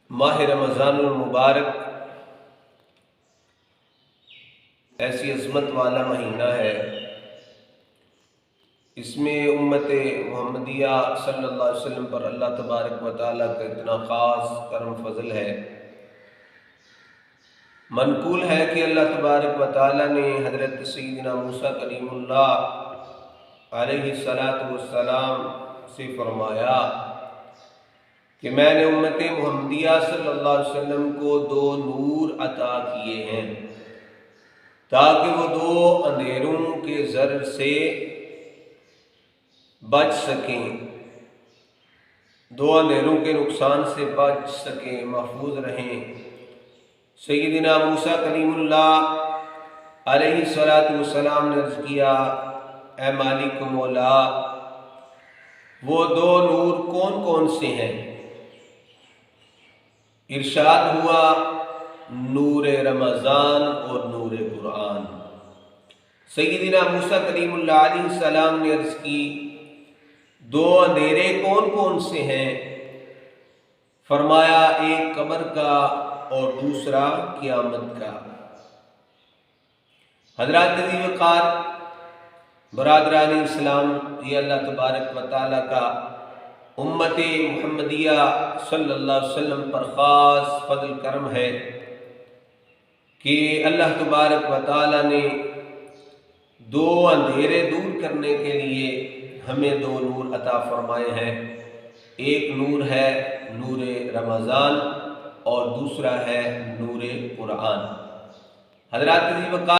ماہ رمضان المبارک ایسی عظمت والا مہینہ ہے، اس میں امت محمدیہ صلی اللہ علیہ وسلم پر اللہ تبارک و تعالیٰ کا اتنا خاص کرم فضل ہے۔ منقول ہے کہ اللہ تبارک و تعالیٰ نے حضرت سیدنا موسیٰ کلیم اللہ علیہ السلام سے فرمایا کہ میں نے امت محمدیہ صلی اللہ علیہ وسلم کو 2 نور عطا کیے ہیں تاکہ وہ 2 اندھیروں کے زر سے بچ سکیں، 2 اندھیروں کے نقصان سے بچ سکیں، محفوظ رہیں۔ سیدنا موسیٰ کلیم اللہ علیہ السلام نے عرض کیا، اے مالک مولا، وہ 2 نور کون کون سے ہیں؟ ارشاد ہوا، نور رمضان اور نور قرآن۔ سیدنا موسیٰ کلیم اللہ علیہ السلام نے عرض کی، 2 اندھیرے کون کون سے ہیں؟ فرمایا، ایک قبر کا اور دوسرا قیامت کا۔ حضرات عزیز وقار برادران اسلام، یہ اللہ تبارک و تعالیٰ کا امت محمدیہ صلی اللہ علیہ وسلم پر خاص فضل کرم ہے کہ اللہ تبارک و تعالیٰ نے 2 اندھیرے دور کرنے کے لیے ہمیں 2 نور عطا فرمائے ہیں۔ ایک نور ہے نور رمضان اور دوسرا ہے نور قرآن۔ حضرات عزیز وقار